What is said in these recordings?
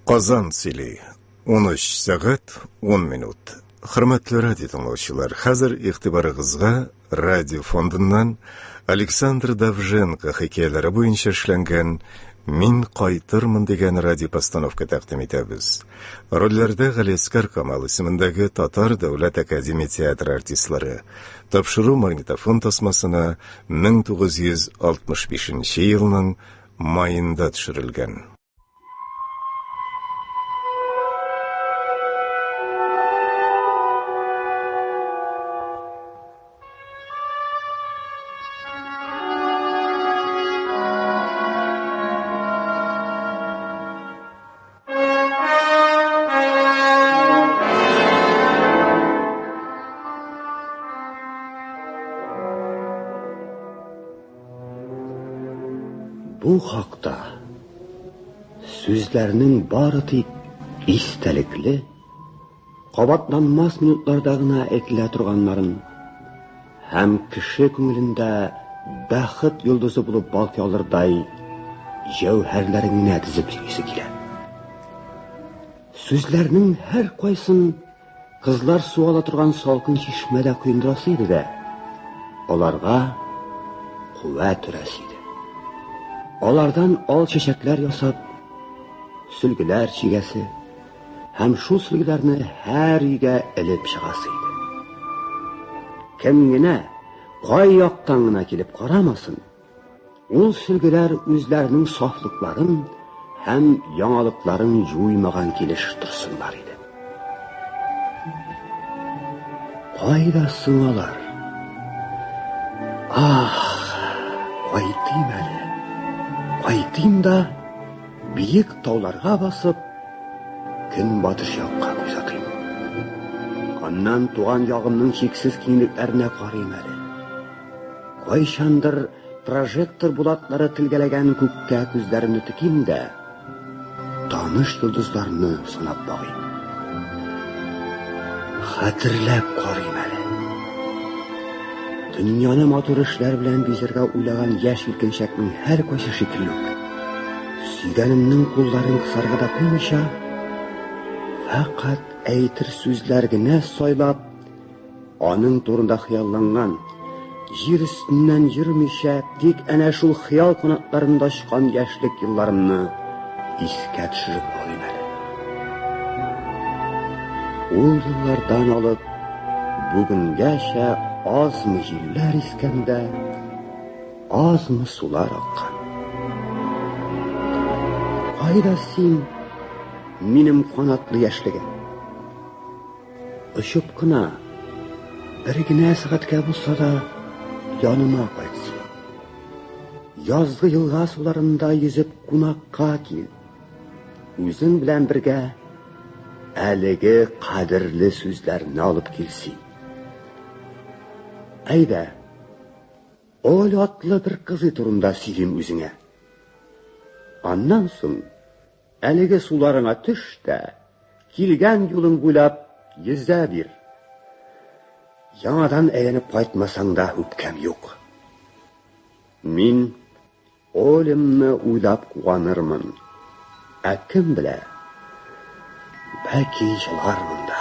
Qozon sili 13 saat 10 minut. Hurmatli radio tinglovchilar, hozir e'tiboringizga radio fondidan Aleksandr Davjenko hikoyalari bo'yicha ishlangan "Men qaytirman" degan radio postanovka taqdim etamiz. Rollarda G'aliaskar Kamal ismidagi Tatar davlat akademiya teatri artistlari topshiruv magnitofon tasmasini 1965-yilning mayida tushirilgan. Bu haqda so'zlarning bari istalikli, qabatlanmas minutlardagina aytila turganlarin ham kishi ko'nglida baxit yulduzi bo'lib balki olirday javharlaringni dizib yurgisi keladi. So'zlarning har qaysin qizlar suv ola turgan salqin chishmada quyindirasi edi-da, ularga quvvat urasidi. Onlardan ol chechaklar yasab, sülgüler chigasi, ham shu sülgülarni har uyga ilib chiqasi edi. Kimgina qo'y yoqtangina kelib qaramasin, u sülgüler o'zlarining sofliklarin ham yangiliklarni juymagan kelish tursinlar edi. Qo'ydasin olar. Qo'ytimali. Aytayım-da, büyük tağlarga basıp, gün batış yoqqa ko'z atayım. Ondan tuğan yağımның cheksiz kengliklerine qarayım әлі. Qayşandır projektor bulatlары tilgələgən көккә күзләрімді тікейм də, tanış yıldızlarını sanap bağayım. Xatırlab qarayım әлі. Dünyani motor ishlar bilan bezirga o'ylagan yosh yetkinchakning har qaysi shekilli. Suyganimning qo'llarini qisarga da qo'ymisha, faqat aytir so'zlargina soylab, onun turunda xiyollangan, yer ustidan yurmisha, tek ana shu xiyol qanotlarida chiqqan yoshlik yillarimni esga tushirib qo'ymadim. O yillardan olib bugungacha azmı yıllar iskende, azmı sular akkan. Qaydasin minim qanatlı yaşligim. Işıp kına, birgina saatga bo'lsa da yanıma qaytsin. Yazgı yılga sularında yüzüp qunaqqa kel. O'zing bilan birga haligi qadrli so'zlarni olib kelsin. Ayda, olatlı bir kızı turunda silin üzüne. Ondan so'ng, haligi sularına tush da, kelgan yo'ling bo'ylab yuzda bir. Yanadan aylanib qaytmasang da o'pkam yo'q. Men o'limni o'ylab quvonirman. Kim bilan? Balki yig'larman da.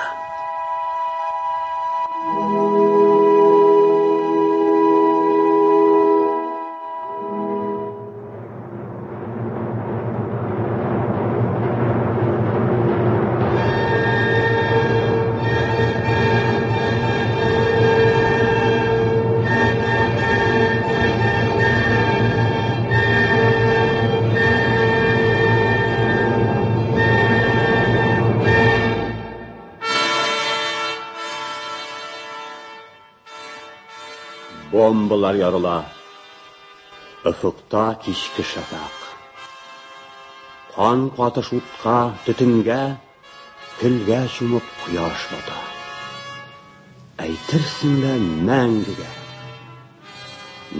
Bombalar yarıla, ufukta kishki shafaq. Qon qotish o'tqa, tutunga, tilga shumib quyosh bota. Aytirsinlar mangiga.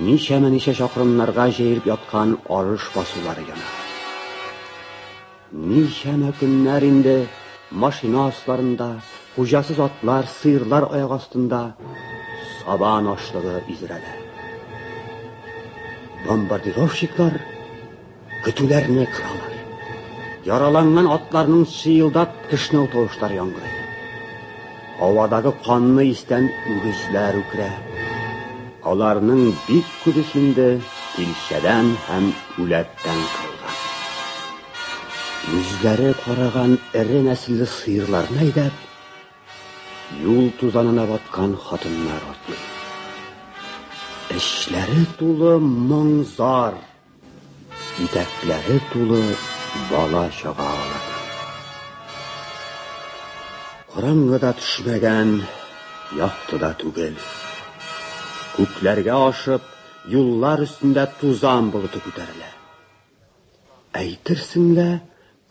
Nisha shoqrimlarga jeyilib yotgan orish bosuvlari yana. Nisha kunlar endi mashina ostlarında, hujasiz otlar, sıyırlar oyoq ostida sabah oshlig'i izrada. Bombardirovщиклар kütülerini kıralar. Яраланган атларның шыйылдап кешнәү тавышлары яңгырый. Һавадагы канны истән үгезләр үкрә. Аларның бик күбесендә илчәдән һәм үләттән кылган. Үзләре караган эре нәселле сыерларны әйдәп, юл тузанына баткан хатыннар атлый. Эшләре тулы моңзар, итәкләре тулы бала чага алар. Караңгыда төшмәгән, яктыда түгел. Күкләргә ашып, юллар өстендә тузан болыты күтәрелә. Әйтерсең,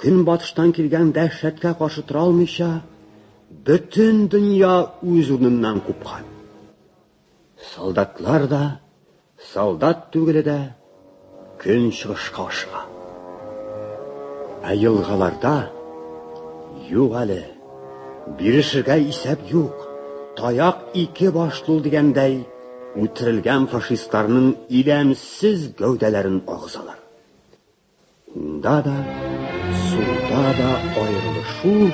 көнбатыштан килгән дәһшәткә каршы тора алмыйча, бөтен дөнья үз урыныннан купкан. Солдатлар да, солдат түгеле дә көн чыгышка ашыга. Ә елгаларда юк әле, бирешергә исәп юк, таяк ике башлы дигәндәй, үтерелгән фашистларның иләмсез гәүдәләрен агызалар. Унда да, сулда да аерылышу,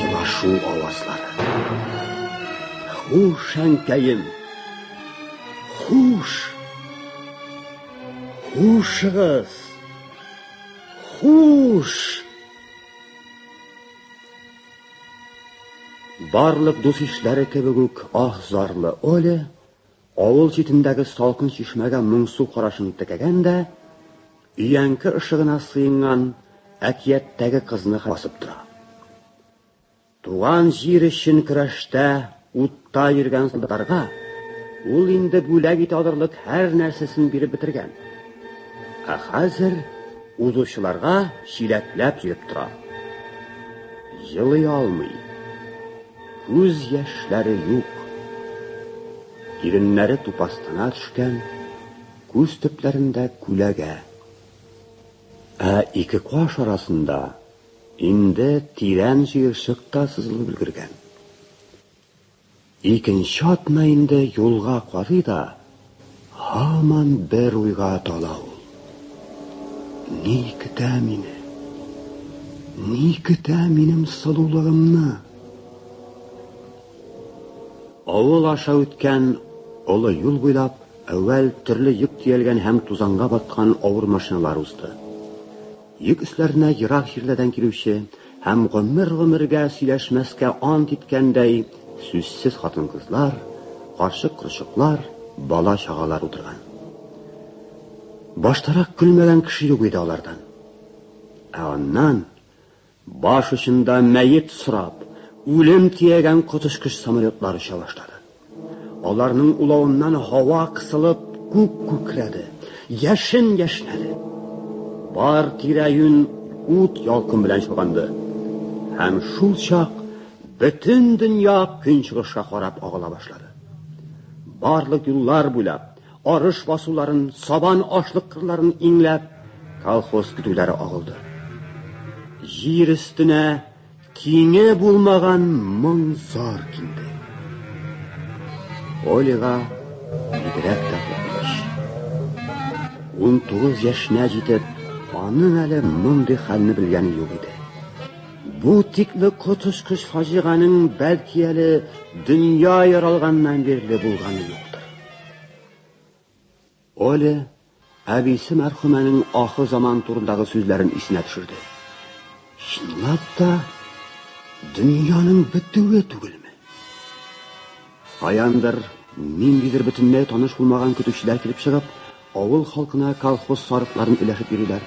елашу авазлары. Хуш, әнкәем, хуш, хушыгыз, хуш. Барлык дус ишләре кебек үк зарлы Оля, авыл читендәге салкын чишмәгә моңсу карашын текәгән дә, өянке ышыгына сыйынган әкияттәге кызны басып тора. Туган җир өчен көрәштә утта йөргән солдатларга ул инде бүләк итә алырлык һәр нәрсәсен биреп бетергән. Ә хәзер узучыларга шиләтләп җиреп тора. Җылый алмый. Күз яшьләре юк. Иреннәре тупастана төшкән, күз төпләрендә күләгә. Ә ике каш арасында инде тирән җыерчык та сызылып өлгергән. Икенче атна инде юлга карый да, һаман бер уйга тала ул. Ни көтә мине? Ни көтә минем сылулыгымны? Авыл аша үткән олы юл буйлап, әүвәл төрле йөк тиелгән һәм тузанга баткан авыр машиналар узды. Йөк өсләренә ерак җирләрдән килүче һәм гомергә сөйләшмәскә ант иткәндәй сүзсез хатын-кызлар, карчык-корчыклар, бала-чагалар утырган. Баштарак көлмәгән кеше юк иде алардан. Ә аннан баш очында мәет сорап, үлем тиягән котышкыч самолетлар ұша башлады. Аларның улауыннан һава кысылып, күк күкрәде, яшен яшнәде. Бар тирә-юн ут ялкын белән чылганды. Һәм шул чак бөтен дөнья көнчыгышка карап агыла башлады. Барлык юллар буйлап, арыш басуларын, сабан ашлык кырларын иңләп, колхоз көтүләре агылды. Җир өстенә киңе булмаган моңзар килде. Олега бигрәк тә куркыныч. 19 яшенә җитеп, аның әле мондый хәлне белгәне юк иде. Бу тикле котышкыч фаҗиганың бәлки әле дөнья яралганнан бирле булганы юктыр. Оля әбисе мәрхүмәнең ахыр заман турындагы сүзләрен исенә төшерде. Чынлап та дөньяның бетүе түгелме? Аяндыр ниндидер бөтенләй таныш булмаган көтүчеләр килеп чыгып, авыл халкына колхоз сарыкларын өләшеп йөриләр.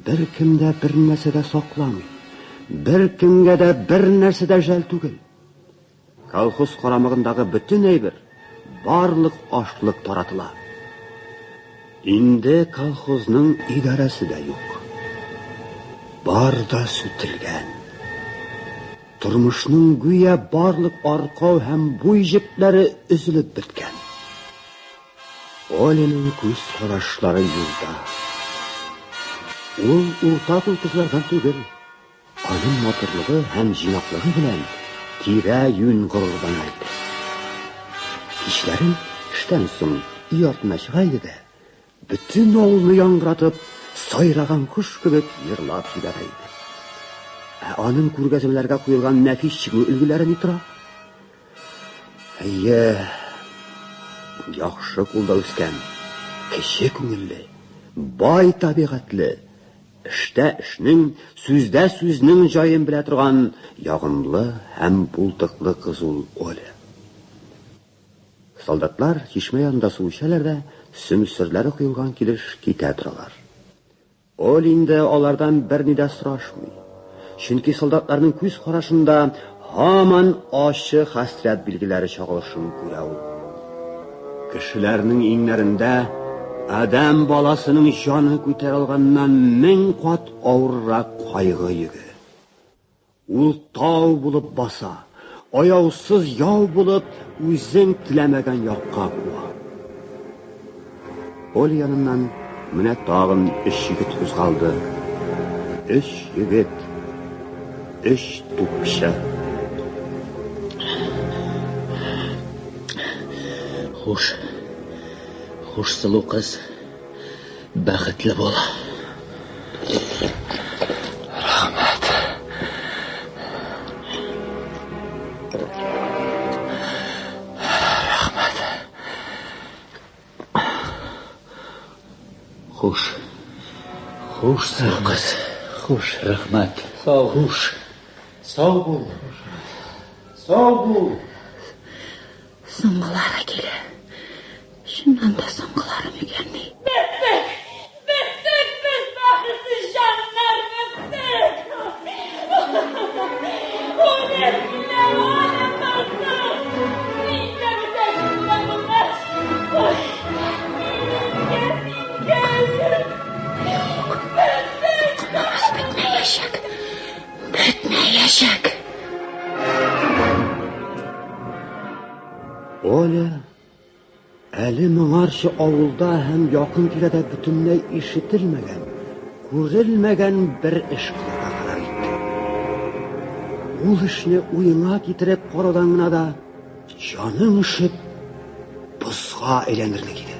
Бер кемдә бер нәрсәдә сакламый, бер кемгә дә бер нәрсәдә жәл түгел. Колхоз карамагындагы бөтен әйбер, барлык ашлык таратыла. Инде колхозның идарәсе дә юк. Бар да сүтелгән. Тормышның гүя барлык аркау һәм буй җепләре өзелеп беткән. Оленың күз карашлары юлда. Ул урта кул кызлардан түгел. Аның матурлыгы һәм җыйнаклыгы белән тирә-юн горурлана иде. Кичләрен эштән соң үй артына чыга иде дә, бөтен авылны яңгыратып, сайраган кош кебек йырлап җибәрә иде. Аның күргәзмәләргә куелган нәфис чигү өлгеләре ни тора? Әйе, яхшы кулда үскән, кече күңелле, бай табигатьле, эштә эшнең, сүздә сүзнең җаен белә торган ягымлы һәм бултыклы кыз ул Оля. Солдатлар чишмә янында су эчәләр дә сөмсерләре куелган килеш китә торалар. Оля инде алардан берни дә сорашмый. Чөнки солдатларның күз карашында һаман ачы хәсрәт билгеләре чагылышын күрә ул. Кешеләрнең иңнәрендә адам баласының җаны күтәрә алганнан 1000 кат авыррак кайгы йөге. Ул тау булып баса, аяусыз яу булып үзең теләмәгән якка куа. Оля яныннан менә тагын 3 егет кузгалды. 3 егет, 3 тупча. Хуш сылу кыз, бәхетле була. Рахмәт. Хуш сылу кыз, хуш, рахмәт. Хуш. Сау бул. Соңгылары килә. Шуннан да соңгылары микәнни? Беттек, biz bäxtsiz canlar, bäxtsiz. O nesler, o nesler. Ninja bitəşlər bunlar. Oy, gel. Бетмә яшәк. Оля әле моңарчы авылда һәм якын тирәдә бөтенләй ишетелмәгән, күрелмәгән бер эш кылырга карар итте. Ул эшне уеңа китереп караудан гына да җаның ишеп бозга әйләнерлек иде.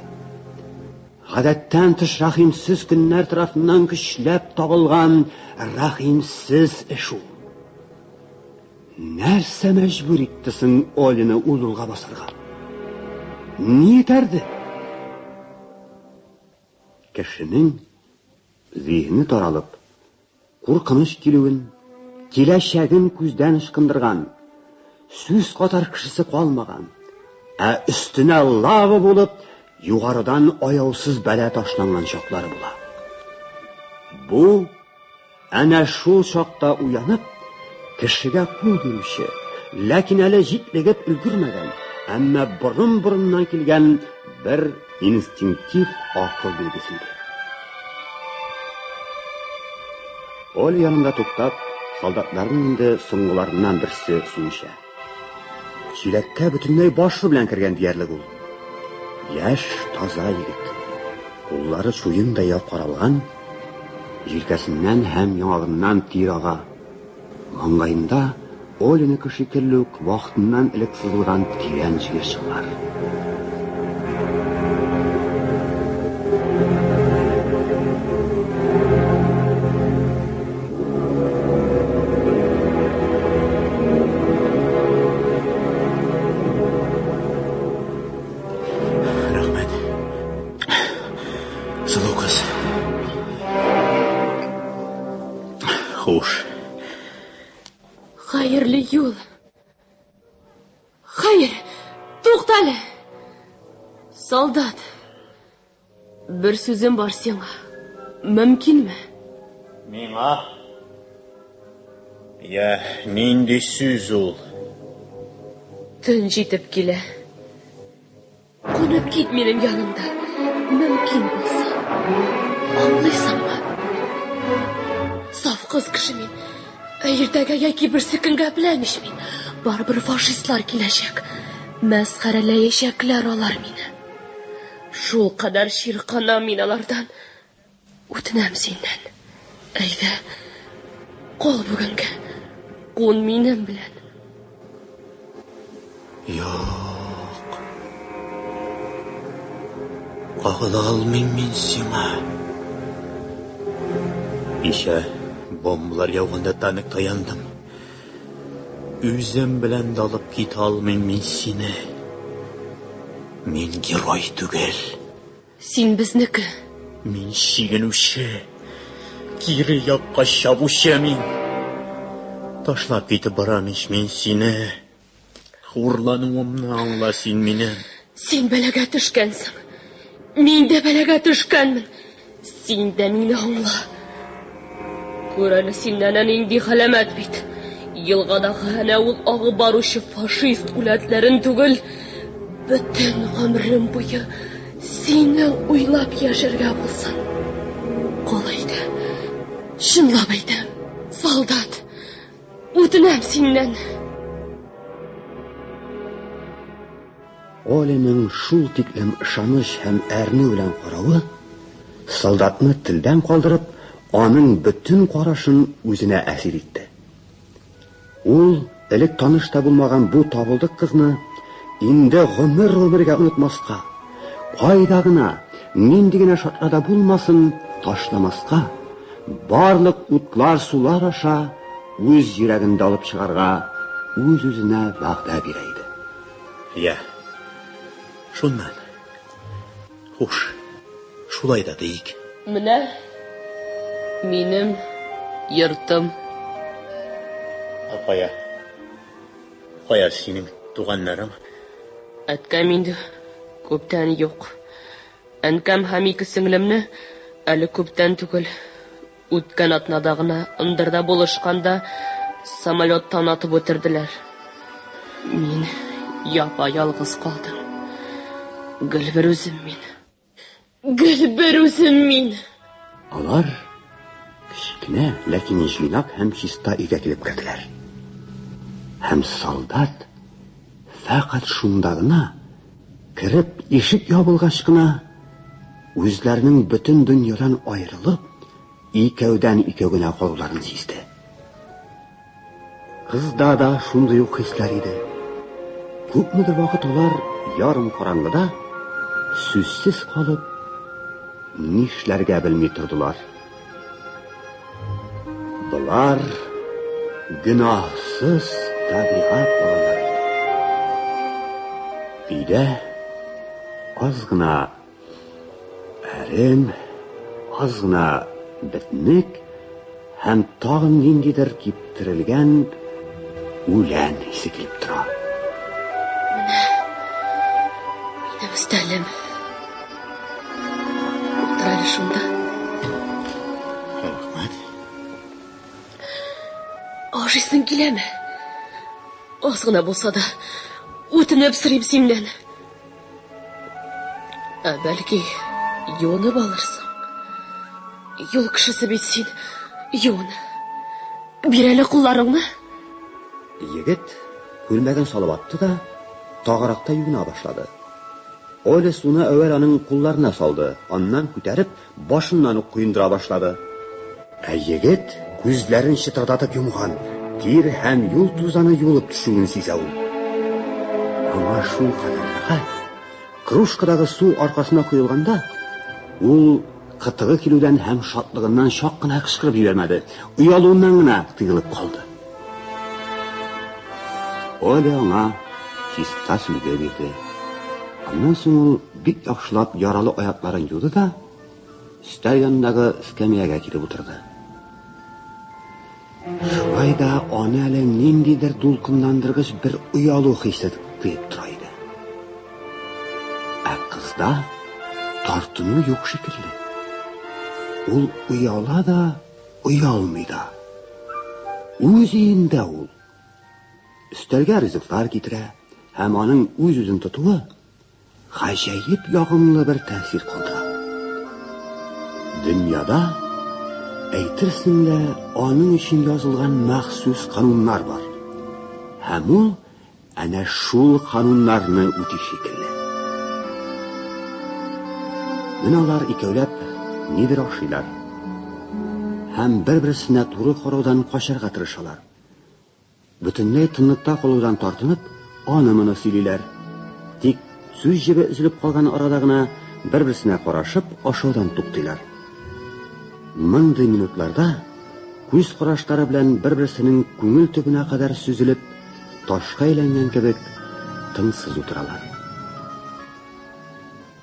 Гадәттән тыш рәхимсез көннәр тарафыннан көчләп табылган рәхимсез эш ул. Нәрсә мәҗбүр итте соң Оляны ул юлга басарга? Ни итәрде? Кешенең зihni таралып, куркыныч килүен, киләчәген күздән ышкындырган, сүз катар кешесе калмаган, өстенә лава булып, югарыдан аяусыз бәла ташланган чаклары була. Бу әнә шул чакта уянып, кешегә кул бирүче, ләкин әле җитлегеп өлгермәгән, әмма борын-борыннан килгән бер инстинктив акыл билгесе иде. Оля янында туктап, солдатларның инде соңгыларыннан берсе су эчә. Чиләккә бөтенләй башы белән кергән диярлек ул. Яшь, таза егет. Куллары суйындай каралган, җилкәсеннән һәм яңагыннан тир ага. Маңгайында Оляны шикелле үк вакытыннан элек сызылган тирән җир чыгар. Рахмәт. Сылу кыз. Хуш. Хәерле юл. Хәер, туктале. Солдат. Бер сүзем бар сиңа. Мөмкинме? Миңа? Я, нинди сүз ул? Төн җитеп килә. Кунып кит минем янымда. Мөмкин булса. Аңлыйсыңмы? Саф кыз кеше мин. Иртәгә яки берсе көнгә беләмиш мин. Барбыр фашистлар киләчәк. Мәсхәрәләячәкләр алар мине. Шул кадәр ширкана мин алардан. Үтенәм синнән. Әйдә. Кал бүгенгә. Кун минем белән. Юк. Кагыла алмыйм мин сиңа. Кичә бомбалар яуганда танык таяндым. Үзем белән дә алып китә алмыйм мин сине. Мин герой түгел. Син безнеке. Мин чигенүче. Кире якка чабучы мин. Ташлап китеп барам ич мин сине. Хурлануымны аңла син минем. Син бәләгә төшкәнсең. Мин дә бәләгә төшкәнмен. Син дә мине аңла. Күр әле синнән нинди хәләмәт бит. Елгадағы әнә ул агып баручы фашист үләтләрен түгел, бөтен гомрем буе сине уйлап яшәргә булсын. Калайда. Шунлап әйтәм, солдат. Үтенәм синнән. Оленең шул тиклем ышаныч һәм әрнү белән каравы солдатны телдән калдырып, аның бөтен карашын үзенә әсир итте. Ул, элек таныш та булмаган бу табылдык кызны инде гомергә онытмаска, кайда гына, нинди генә шартларда булмасын, ташламаска, барлык утлар, сулар аша үз йөрәгендә алып чыгарга үз-үзенә вәгъдә бирә иде. Я. Шуннан. Хуш. Шулай да дейик. Менә минем йортым. Апая. Кая синең туганнарың? Әткәм инде күптән юк. Әнкәм һәм ике сеңлемне әле күптән түгел. Үткән атнада гына ындырда булышканда самолеттан атып үтерделәр. Мин япа-ялгыз калдым. Гөлбер үзем мин. Гөлбер үзем мин. Алар кечкенә, ләкин җыйнак һәм чиста өйгә килеп керделәр. Һәм солдат фақат шунда гына кереп ишек ябылгач кына үзләренең бөтен дөньядан аерылып, икәүдән икәү генә калуларын сизде. Кызда да шундый ук хисләр иде. Күпмедер вакыт алар ярым караңгыда сүзсез калып, нишләргә белми тордылар. Булар гөнаһсыз табигать балалары иде. Өйдә аз гына әрем, аз гына бетник һәм тагын ниндидер киптерелгән үлән исе килеп тора. Минем өстәлем. Утыр әле шунда. Рәхмәт. Ашыйсың киләме? Аз гына булса да үтенеп сорыйм синнән. Бәлки, юынып алырсың. Юл кешесе бит син. Юын. Бир әле кулларыңны. Егет күлмәген салып атты да тагыракта юына башлады. Оля суны әүвәл аның кулларына салды, аннан күтәреп башыннан ук куендыра башлады. Егет күзләрен чытырдатып йомган, тир һәм юл тузаны юлып төшүен сизә ул. Аңа шул кадәр рәхәт. Кружкадагы су аркасына куелганда, ул кытыгы килүдән һәм шатлыгыннан чак кына кычкырып җибәрмәде, уялуыннан гына тыелып калды. Оля аңа чиста сүлгә бирде. Аннан соң ул бик яхшылап яралы аякларын юды да, өстәл янындагы эскәмиягә килеп утырды. Шулай да аны әле ниндидер дулкынландыргыч бер уялу хисе тыеп тора иде. Кызда тартыну юк шикелле. Ул уяла да, уялмый да. Үз өендә ул. Өстәлгә ризыклар китерә, һәм аның үз-үзен тотуы гаҗәеп ягымлы бер тәэсир калдыра. Дөньяда әйтерсең лә аның өчен язылган махсус кануннар бар. Һәм ул әнә шул кануннарны үти шикелле. Менә алар икәүләп нидер ашыйлар. Һәм бер-берсенә туры караудан качарга тырышалар. Бөтенләй тынлыкта калудан тартынып, аны-моны сөйлиләр. Тик сүз җебе өзелеп калган арада гына бер-берсенә карашып ашаудан туктыйлар. Мондый минутларда күз караштары белән бер-берсенең күңел төбенә кадәр сүзелеп, ташка әйләнгән кебек тынсыз утыралар.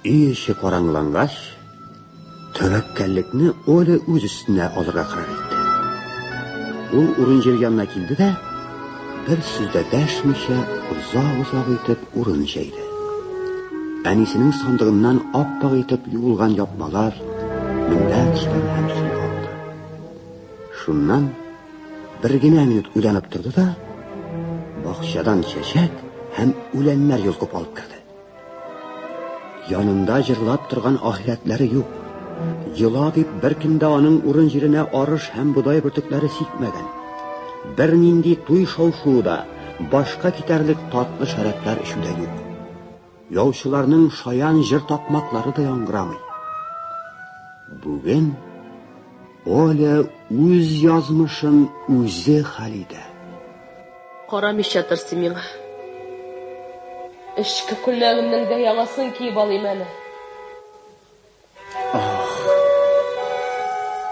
Өй эче караңгылангач, тәвәккәллекне Оля үз өстенә алырга карар итте. Ул урын җир янына килде дә, бер сүз дә дәшмичә, озак итеп урын җәйде. Әнисенең сандыгыннан ап-ак итеп юылган япмалар, мендәчләр һәм су алды. Шуннан бер генә минут уйланып торды да, бакчадан чәчәк һәм үләннәр йолкып алып керде. Янында җырлап торган ахирәтләре юк. Йыла дип беркемдә аның урын җиренә арыш һәм бодай бөртекләре сипмәгән. Бер нинди туй шау-шууда, башка китәрлек татлы шәрәпләр ишүдә юк. Яучыларның шаян җыр такмаклары да яңгырамый. Бүген Оля үз язмышын үзе хәл итә. Карамыйча торсы миңа. Эшке күлмәгемнең дә яңасын киеп алыйм әле.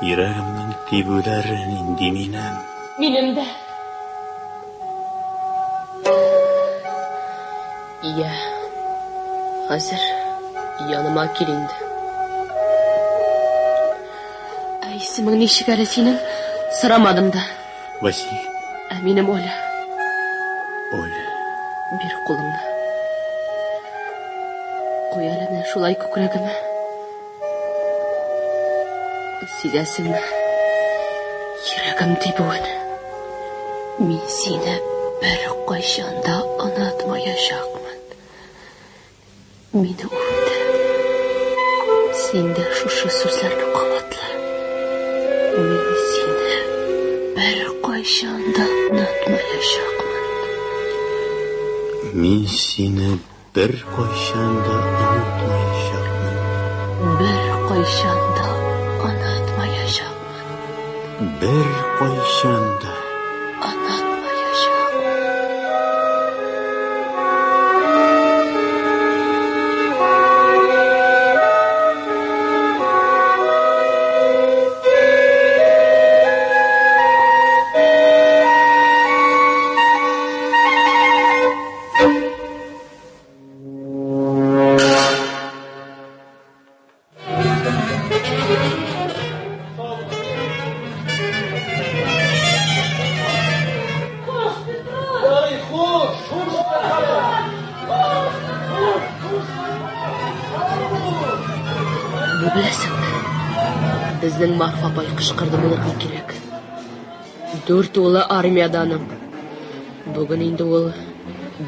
Йөрәгемнең тибүләре нинди минем. Минем дә. Ия. Хәзер яныма кил инде. Исемең ничек әле синең? Сорамадым да. Василь. Ә минем Оля. Оля. Бир кулыңны. Куй әле менә шулай күкрәгемә. Сизәсеңме? Йөрәгем тибүен. Мин сине бер кайчан да онытмаячакмын. Мине үтә. Син дә шушы сүзләрне кабатла. Мин сине бер кайчан да онытмаячакмын. Мин сине бер кайчан да онытмаячакмын. Бер кайчан да онытмаячакмын. Бер кайчан да онытмаячакмын. Безнең Марфа апай кышкырды булырга кирәк. 4 улы армияданың. Бүген инде ул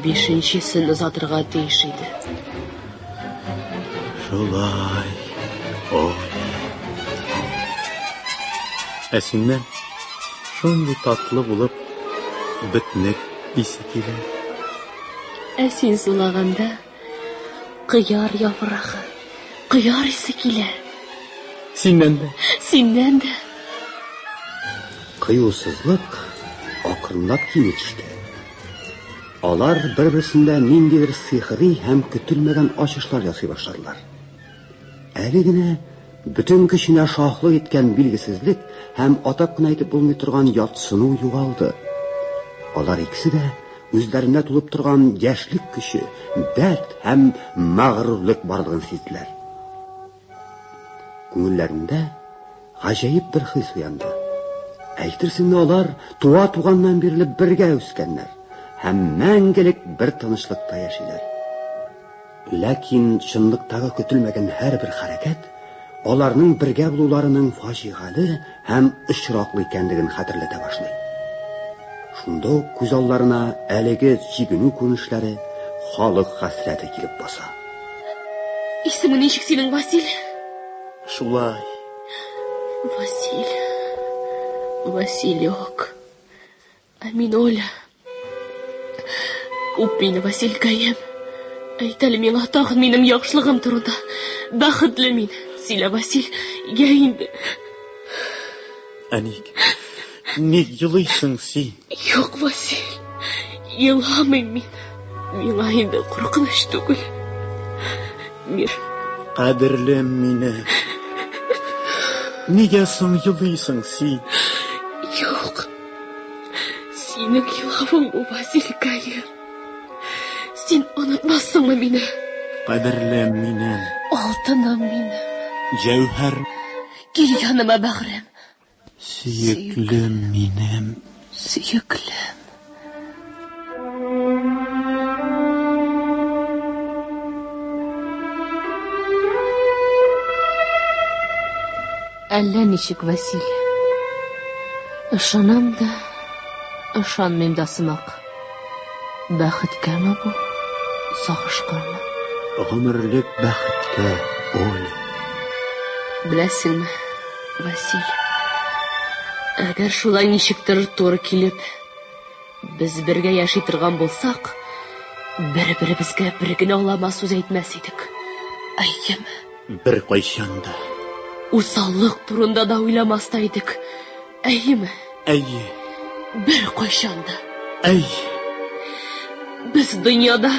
5-сен озатырга тиеш иде. шулай. Оля. Әсиннән шундый татлы булып бетнек исе килә. Ә син сулаганда кыяр яфрагы, кыяр исе килә. Синнән дә. Кыюсызлык акрынлап килеп җитте. Алар бер-берсендә ниндидер сихри һәм көтелмәгән ачышлар ясый башладылар. Әле генә бөтен көченә шаһлык иткән билгесезлек һәм атап кына әйтеп булмый торган ятсыну югалды. Алар икесе дә үзләренә тулып торган яшьлек көче, дәрт һәм мәгърурлык барлыгын сиздиләр. Күңелләрендә гаҗәеп бер хис уянды. Әйтерсең алар туганнан бирле бергә үскәннәр һәм мәңгелек бер тынычлыкта яшиләр. Ләкин чынлыктагы көтелмәгән һәр бер хәрәкәт аларның бергә булуларының фаҗигале һәм очраклы икәнлеген хәтерләтә башлый. Шунда ук күз алларына әлеге җигенү күренешләре, халык хәсрәте килеп баса. Исеме ничек синең, Василь? Шулай. Василек. Ә мин Оля. Үп мине, Василькаем. Әйт әле миңа тагын минем яхшылыгым турында. Бәхетле мин. Сөйлә, Василь, я инде. Әник, ник елыйсың син? Юк, Василь. Еламыйм мин. Миңа инде куркыныч түгел. Кадерлем мине. Нигә соң елыйсың син? Юк. Синең елавың бу, Василий Калер. Син онытмассыңмы мине? Кадерлем минем, Алтыным минем. Җәүһәр, Кил яныма, бәгърем. сөеклем минем. Сөеклем. Әллә ничек, Василий. Ышанам да, ышанмыйм да сымак. Бәхеткәме бу? Сагышкамы? Гомерлек бәхеткә, Оля. Беләсеңме, Василий? Әгәр шулай ничектер туры килеп, без бергә яши торган булсак, бер-беребезгә бер генә алама сүз әйтмәс идек. Әйеме? Бер кайчанда. Усаллык турында да уйламас та идек. Әйеме? Әйе, Бер кайчанда. әйе. Без дөньяда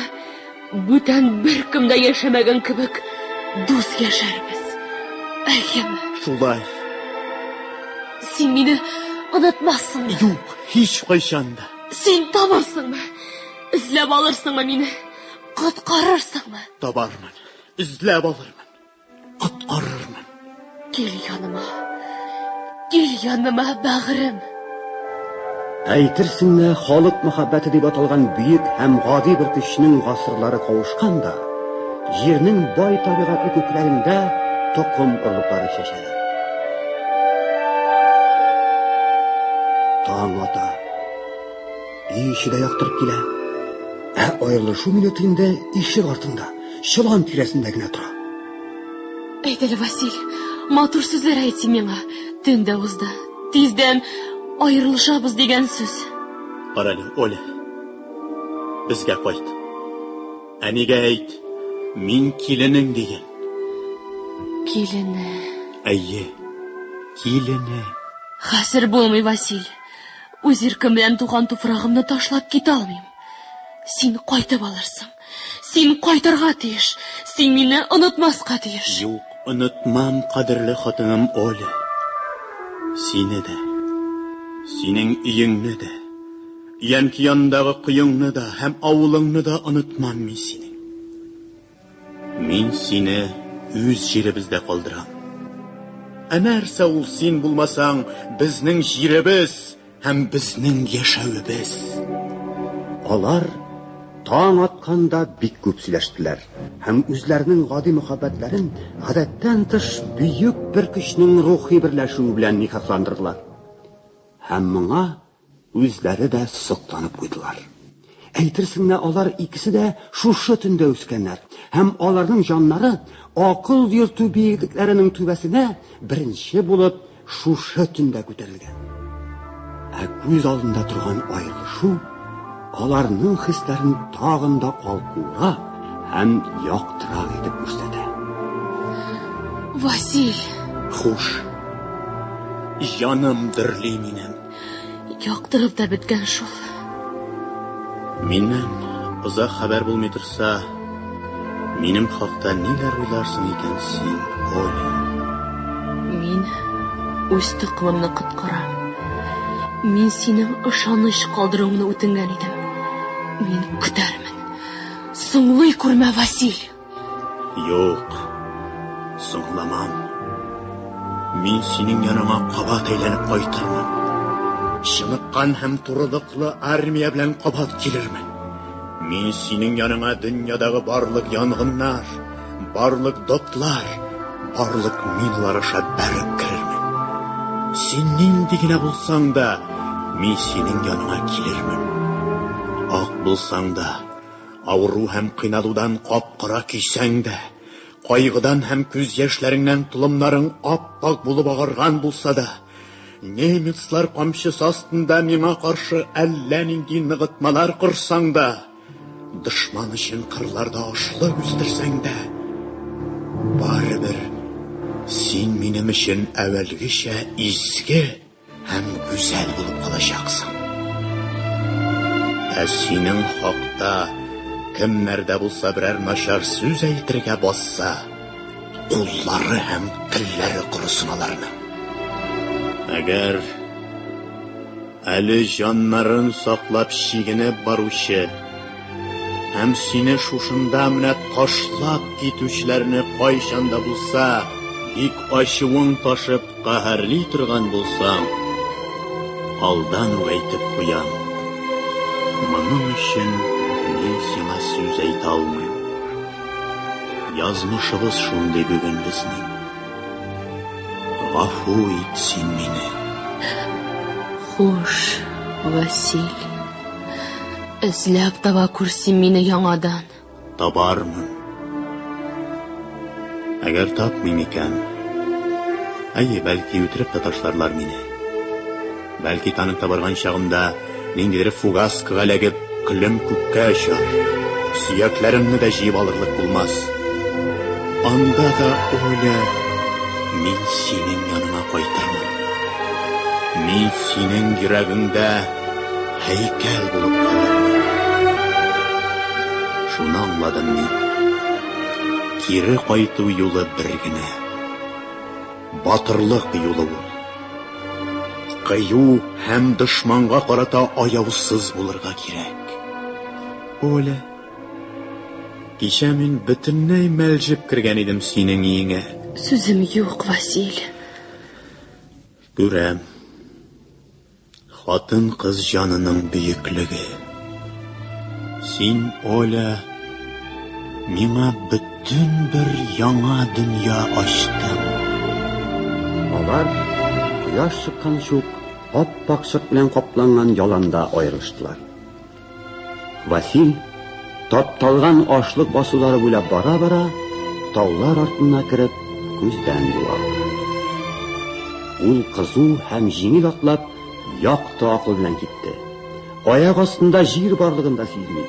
бүтән бер кемдә яшәмәгән кебек дус яшәрбез. Әйеме? Шулай. Син мине онытмассыңмы? Юк, һич кайчанда. Син табырсыңмы? Эзләп алырсыңмы мине? Коткарырсыңмы? Табармын, эзләп алырмын, коткарырмын. Кил яныма, бәгърем. Әйтерсеңме, халык мәхәббәте дип аталган бөек һәм гади бер көчнең гасырлары кавышканда, җирнең бай табигатьле күкләрендә токым орлыклары чәчәләр. Таң ата. Өй ишеге яктырып килә. Аерылышу минутында ишек артында, чылан тирәсендә генә тора. Әйт әле, Василий, матур сүзләр әйт син миңа. Төн дә узды. Тиздән аерылышабыз дигән сүз. Карале, Оля. Безгә кайт. Әнигә әйт, мин киленең дигән. Килене. Әйе, килене. Хәзер булмый, Василий. Үз иркем белән туган туфрагымны ташлап китә алмыйм. Син кайтып алырсың. Син кайтырга тиеш. Син мине онытмаска тиеш. Юк, онытмам, кадерле хатыным Оля. Сине дә, синең өеңне дә, янки яндагы кыеңны да һәм авылыңны да онытмам мин синең. Мин сине үз җиребездә калдырам. Нәрсә ул син булмасаң, безнең җиребез һәм безнең яшәвебез. Алар таң атканда бик күп сөйләштеләр һәм үзләренең гади мөхәббәтләрен гадәттән тыш бөек бер көчнең рухи берләшүе белән никахландырдылар. Һәм моңа үзләре дә сокланып куйдылар. Әйтерсеңме, алар икесе дә шушы төндә үскәннәр һәм аларның җаннары акыл йөртү биекләренең түбәсенә беренче булып шушы төндә күтәрелгән. Күз алдында торган аерылышу аларның хисләрен тагын да калкура һәм яктырак итеп күрсәтә. Василь, Хуш. Җаным дөрли минем. яктырып та беткән шул. Миннән озак хәбәр булмый торса, минем хакта ниләр уйларсың икән син, Оля? Мин үз тыклымны коткарам. Мин синең ышаныч калдыруыңны үтенгән идем. Мин көтәрмен. Соңлый күрмә, Василь. Юк, соңламам. Мин синең яныңа кабат әйләнеп кайтырмын. Чыныккан һәм турылыклы армия белән кабат килермен. Мин синең яныңа дөньядагы барлык янгыннар, барлык дотлар, барлык миналар аша бәреп керермен. Син нинди генә булсаң да, мин синең яныңа килермен. Ак булсаң да, авыру һәм кыйналудан капкара кисәң дә, кайгыдан һәм күз яшьләреңнән тулымнарың ап-ак булып агарган булса да, немецлар камчысы астында миңа каршы әллә нинди ныгытмалар кырсаң да, дошман өчен кырларда ашлык үстерсәң дә, барыбер син минем өчен әвәлгечә изге һәм гүзәл булып калачаксың. Синең хакта кемнәрдә булса берәр начар сүз әйтергә басса, куллары һәм телләре корысын аларның. Әгәр әле җаннарын саклап чигенеп баручы һәм сине шушында менә ташлап китүчләрне кайчанда булса, бик ачуың ташып каһәрли торган булсам, алдан ук әйтеп куям. Моның өчен мин сиңа сүз әйтә алмыйм. Язмышыбыз шундый бүген безнең. Гафу ит син мине. Хуш, Василь. Эзләп таба күрсин мине яңадан. Табармын. Әгәр тапмыйм икән, әйе, бәлки үтереп тә ташларлар мине. Бәлки танып табарган чагымда ниндидер фугаскага эләгеп, көлем күккә очар. Сөякләремне дә җыеп алырлык булмас. Анда да Оля, мин синең яныңа кайтырмын. Мин синең йөрәгеңдә һәйкәл булып калырмын. Шуны аңладым мин. Кире кайту юлы бер генә. Батырлык юлы ул. Кыю һәм дошманга карата аяусыз булырга кирәк. Оля, кичә мин бөтенләй мәлҗеп кергән идем синең өеңә. Сүзем юк, Василь. Күрәм. Хатын-кыз җанының бөеклеге. Син, Оля, миңа бөтен бер яңа дөнья ачтың. Алар кояш чыккан шук ап-ак шык белән капланган яланда аерылыштылар. Василь тапталган ашлык басулары буйлап бара-бара таулар артына кереп күздән югалды. Ул кызу һәм җиңел атлап якты акыл белән китте. Аяк астында җир барлыгын да сизми.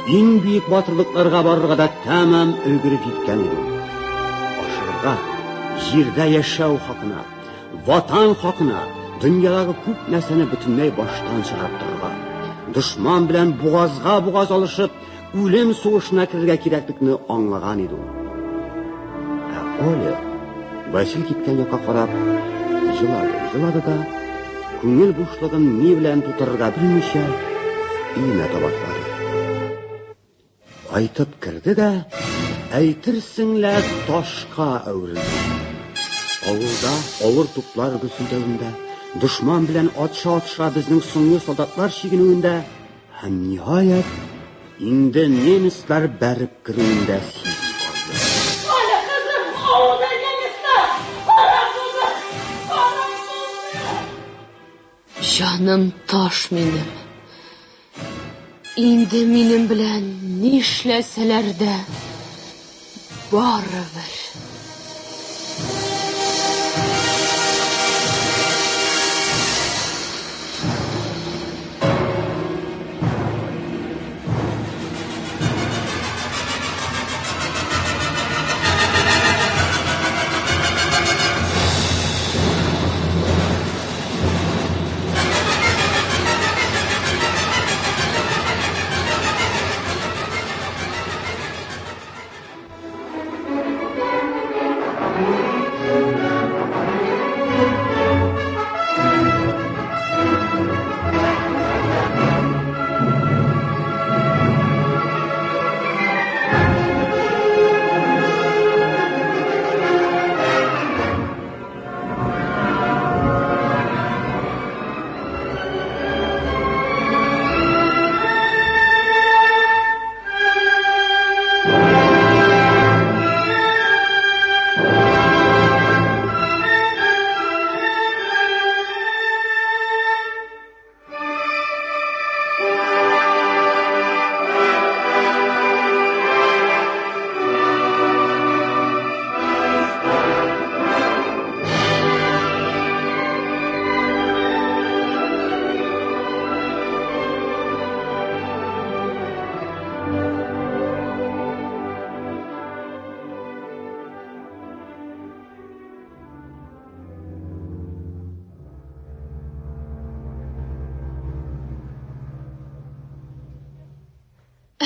Иң бийек батырлыкларга барырга да тәмам өлгереп җиткән иде. Ашырга, җирдә яшәү хакына, ватан хакына, дөньядагы күп нәрсәне бөтенләй баштан чыгарып торырга, дошман белән бугазга-бугаз алышып, үлем сугышына керергә кирәклекне аңлаган иде ул. Ә Оля Василь киткән якка карап җылады да, күңел бушлыгын ни белән тутырырга белмичә, өенә таба атлады. Кайтып керде дә, әйтерсең лә ташка әверелде. Авылда авыр туплар гүсүлдәвендә, дошман белән атша безнең соңгы солдатлар чигенүендә, һәм ниһаять инде немецлар бәреп керүендә сизеп калды. Оля кызым, авылда немецлар! Караңгы! Җаным таш минем. Инде минем белән нишләсәләр дә барыбер.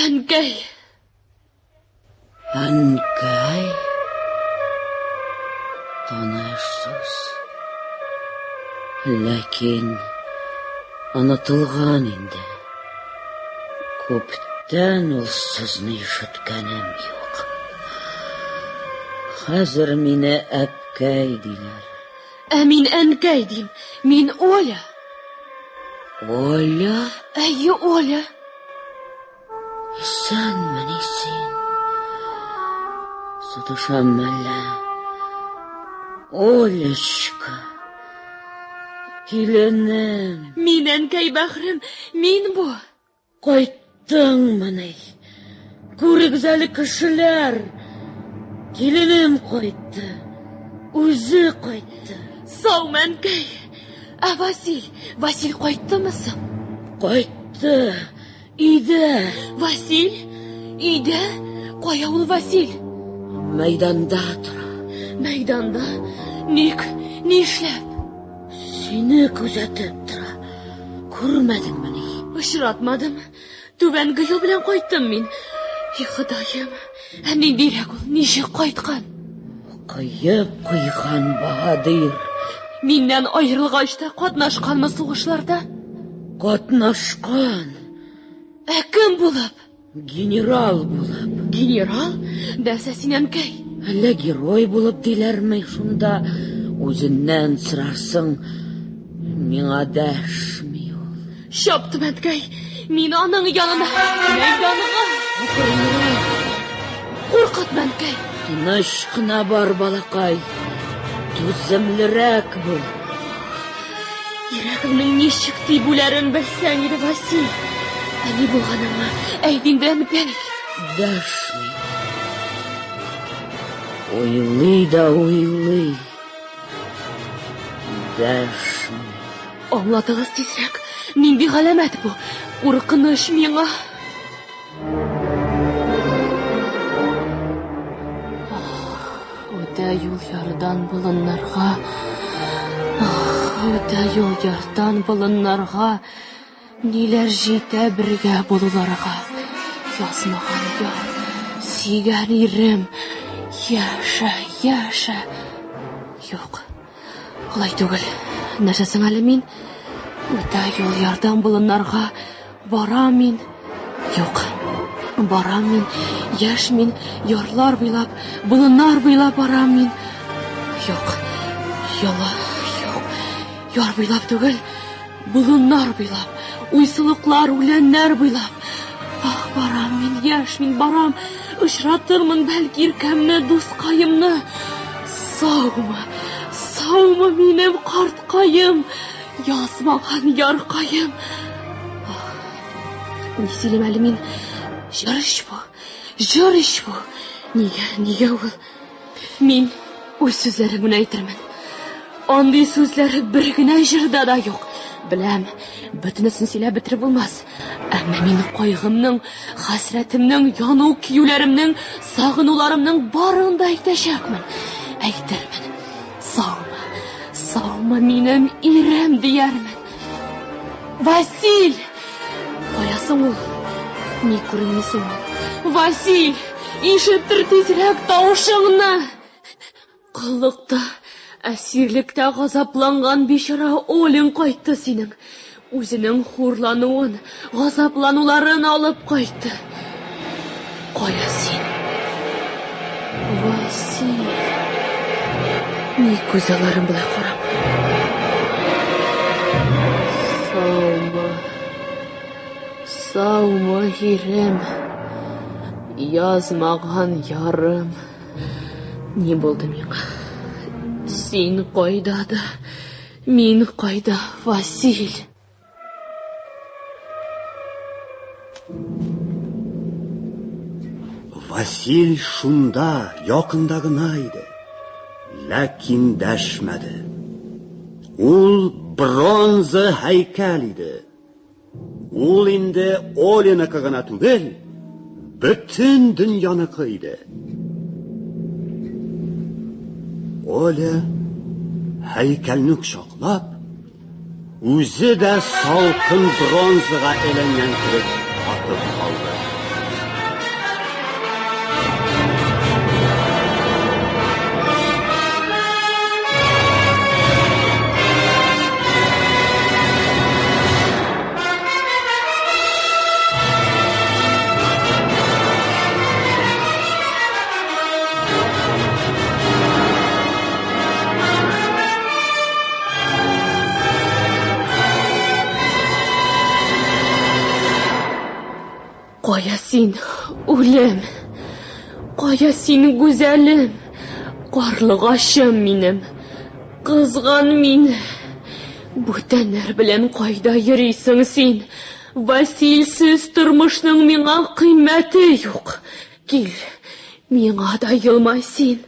Әнкәй. Әнкәй. Танышсыз. Ләкин онытылган инде. Күптән ул сүзне ишеткәнем юк. Хәзер мине әпкәй диләр. Ә мин әнкәй дим. Мин Оля. Оля? Әйе, Оля. Исәнмени син? Сатышам әллә? Олечка. Киленем. Мин әнкәй Бәхрем. Мин бу. Кайттыңмы ни? Күрегез әле, кешеләр. Киленем кайтты. Үзе кайтты. Саумы, әнкәй. Ә Василь кайттымы соң? Кайтты. Өйдә. Василь? Өйдә? Кая ул Василь? Мәйданда тора. Мәйданда? Нишләп? Сине күзәтеп тора. Күрмәдеңме ни? Очратмадым. Түбәнге юл белән кайттым мин. Ходаем. Ә ниндирәк ул? Ничек кайткан? Кыйып куйган Баһадир. Миннән аерылгач та катнашканмы сугышларда? Катнашкан. Ә кем булып? Генерал булып. Генерал? Дәсә син әнкәй. Әллә герой булып диләрме шунда? Үзеннән сорарсың. Миңа дәшми ул. Шаптым, әнкәй. Мин аның янына. Мәйданга. Куркытма, әнкәй. Тыныч кына бар, балакай. Түземлерәк бул. Йөрәгемнең ничек тибүләрен белсәң иде, Василь. Ә ни булганыңны әйт инде, әнкәй. Дәшми. Уйлый. Дәшми. Аңлатыгыз тизрәк. Нинди галәмәт бу? Куркыныч миңа. Үтә юл ярдан болыннарга, ниләр җитә бергә булуларга. Язмаган яр, сөйгән ирем, яшә. Юк, алай түгел. Нәрсәсең әле мин? Үтә юл ярдан болыннарга барам мин. Юк, барам мин, яшь мин, ярлар буйлап, болыннар буйлап барам мин. Юк, яр буйлап түгел, болыннар буйлап, уйсылыклар, үләннәр буйлап. Барам мин, яшь мин, барам, очратырмын бәлки иркәмне, дускаемны. Саумы минем карткаем, язмаган яркаем. Ни сөйлим әле мин? Җыр ич бу. Нигә ул? Мин үз сүзләремне әйтермен. Андый сүзләр бер генә җырда да юк. Беләм, бөтенесен сөйләп бетереп булмас. Әмма мин кайгымның, хәсрәтемнең, яну киюләремнең, сагынуларымның барын да әйтәчәкмен. Әйтермен. Саумы минем ирем диярмен. Василь! Каясың ул? Ни күренмисең ул? Василь! Ишеттер тизрәк тавышыңны! Кыллыкта, әсирлектә газапланган бичара Олең кайтты синең. Үзенең хурлануын, газаплануларын алып кайтты. Кая син? Василь! Ни күзаларым белән карап. Саумы ирем, язмаган ярым. Ни булды миңа? Син кайда, мин кайда, Василь? Василь шунда, якында гына иде. Ләкин дәшмәде. Ул бронза һәйкәл иде. Ул инде Оленыка гына түгел, бөтен дөньяныкы иде. Оля һәйкәлне кочаклап, үзе дә салкын бронзага әйләнгән кебек катып калды. Кая син, үлем? Кая син, гүзәлем? Карлыгачым минем, кызган мине. Бүтәннәр белән кайда йөрисең син? Васильсез тормышның миңа кыйммәте юк. Кил, миңа да елмай син.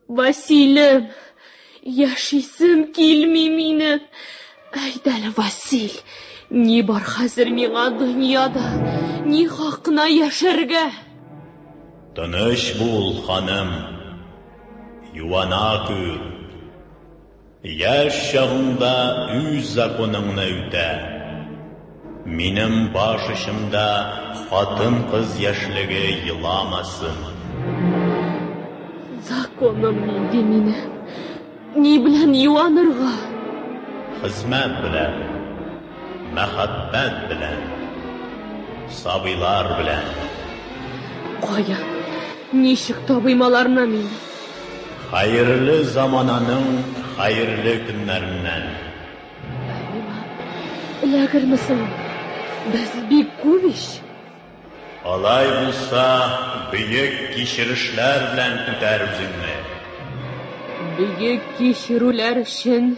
Василем, яшисем килми минем. Әйдәле, Васил, ни бар хәзер миңа дөньяда, ни хакына яшәргә? Тыныч бул, ханым, юана күр. Яш чагыңда үз законыңны үтә. Минем баш ишемдә хатын-кыз яшьлеге еламасын. Законым нинди мине? Ни белән юанырга? Хезмәт белән, мәхәббәт белән, сабыйлар белән. Кая? Ничек табыймаларны мин? Хәерле замананың хәерле көннәреннән. Эләгермесең? Без бик күп иш. Алай булса, бөек кичерешләр белән күтәр үзеңне. Бөек кичерүләр өчен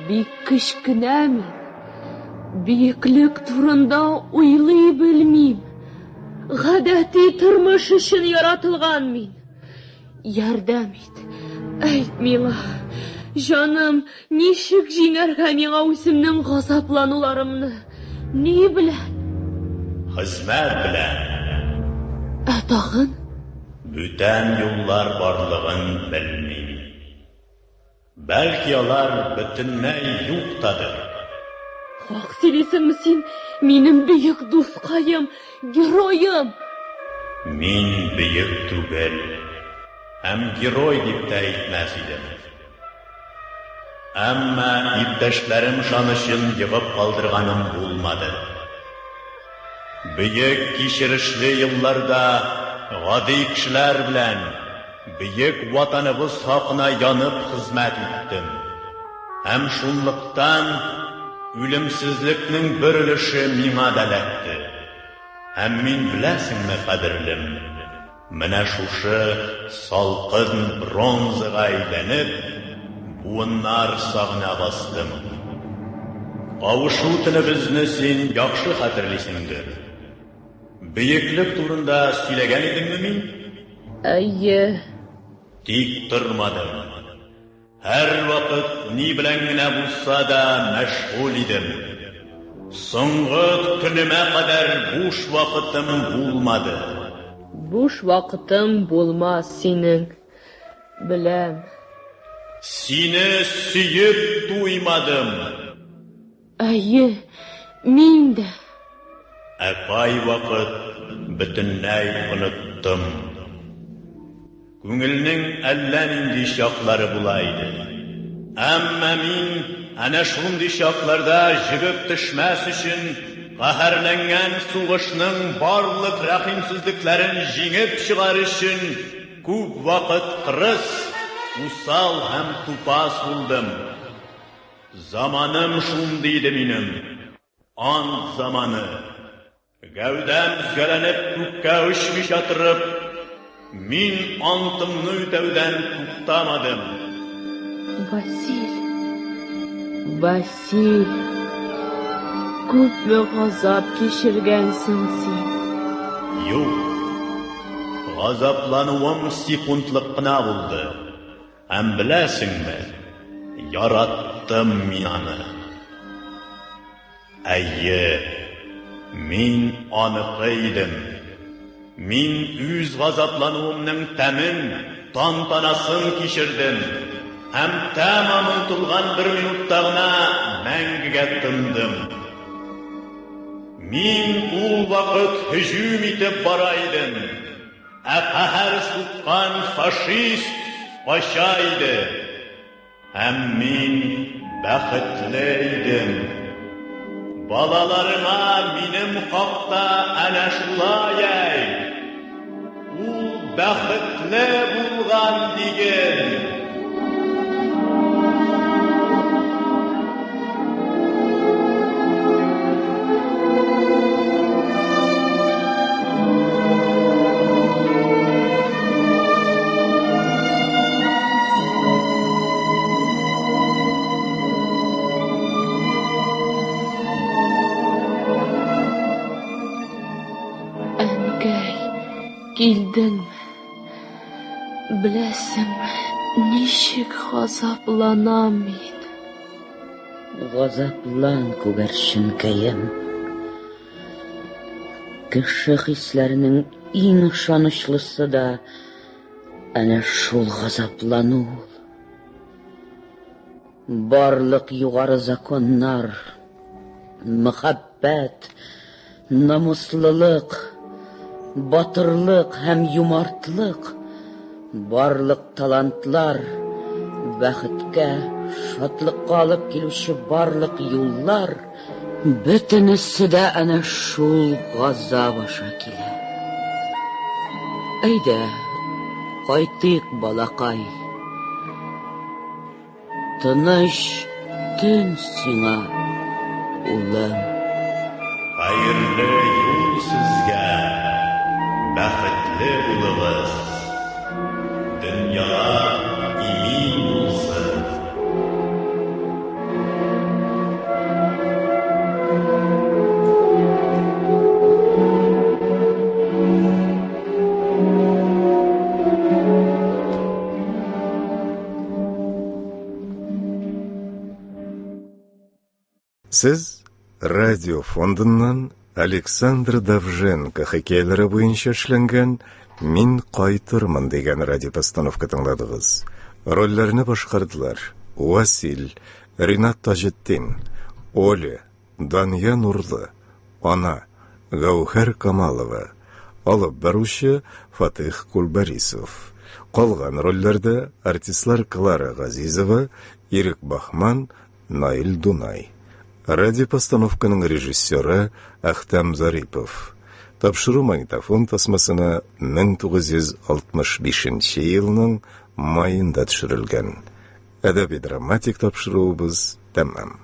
бик кечкенә мин. Бөеклек турында уйлый белмим. Гадәти тормыш өчен яратылган мин. Ярдәм ит. Әйт миңа, җаным, ничек җиңәргә миңа үземнең газаплануларымны? Ни белән? Хезмәт белән. Ә тагын? Бүтән юллар барлыгын белмим. Бәлки алар бөтенләй юктадыр. Хак сөйлисеңме син, минем бөек дускаем, героем? Мин бөек түгел, һәм герой дип тә әйтмәс идем. Әмма иптәшләрем шанышын егып калдырганым булмады. Бөек кичерешле елларда гади кешеләр белән бөек ватаныбыз хакына янып хезмәт иттем. Һәм шунлыктан үлемсезлекнең бер өлеше миңа да эләкте. Һәм мин беләсеңме, кадерлем, менә шушы салкын бронзага әйләнеп, буыннар сагына бастым. Кавышу төнебезне син яхшы хәтерлисеңдер. Бөеклек турында сөйләгән идеңме мин? Әйе. Тик тормадым. Һәр вакыт ни белән генә булса да мәшгуль идем. Соңгы көнемә кадәр буш вакытым булмады. Буш вакытым булмас синең. Беләм. Сине сөеп туймадым. Әйе, мин дә. Ә кай вакыт бөтенләй оныттым. Күңелнең әллә нинди чаклары була иде. Әмма мин әнә шундый чакларда җигеп төшмәс өчен каһәрләнгән сугышның барлык рәхимсезлекләрен җиңеп чыгар өчен күп вакыт кырыс, усал һәм тупас булдым. Заманым шундый иде минем. Ант заманы. Гәүдәм үзгәренеп күккә очмыйча торып, мин антымны үтәүдән туктамадым. Василь, күпме газап кичергәнсең син? Юк, газаплануым секундлык кына булды. Һәм беләсеңме, яраттым мин аны. Әйе, мин аныкы идем. Мин үз газаплануымның тәмен, тантанасын кичердем. Һәм тәмам унтылган бер минутта гына мәңгегә тындым. Мин ул вакыт һөҗүм итеп бара идем. Ә каһәр суккан фашист кача иде. Һәм мин бәхетле идем. Балаларыма минем хакта әнә шулай әйт. Ул бәхетле булган диген. килдеңме? Беләсең, ничек газапланам мин. Газаплан, күгәрченкәем. Кеше хисләренең иң ышанычлысы да әнә шул газаплану. Барлык югары законнар, мөхәббәт, намуслылык, батырлык һәм юмартлык, барлык талантлар, бәхеткә, шатлыкка алып килүче барлык юллар, бөтенесе дә әнә шул газап аша килә. Әйдә, кайтыйк, балакай. Тыныч төн сиңа, улым. Хәерле юл сезгә, бәхетле булыгыз. Дөньяга имин булсын. Сез радио фондыннан Александр Давженко хикәяләре буенча эшләнгән «Мин кайтырмын» дигән радиопостановка тыңладыгыз. Рольләрне башкардылар Васил, Ринат Таҗетдин, Оля, Дания Нурлы, Ана, Гаухар Камалова, алып баручы Фатих Кулбарисов. Калган рольләрдә артистлар Клара Газизова, Ирек Бахман, Наил Дунай. Радиопостановканың режиссеры Ахтам Зарипов. Тапшыру магнитофон тасмасына 1965 елның майында төшерелгән. Әдәби-драматик тапшыруыбыз тәмам.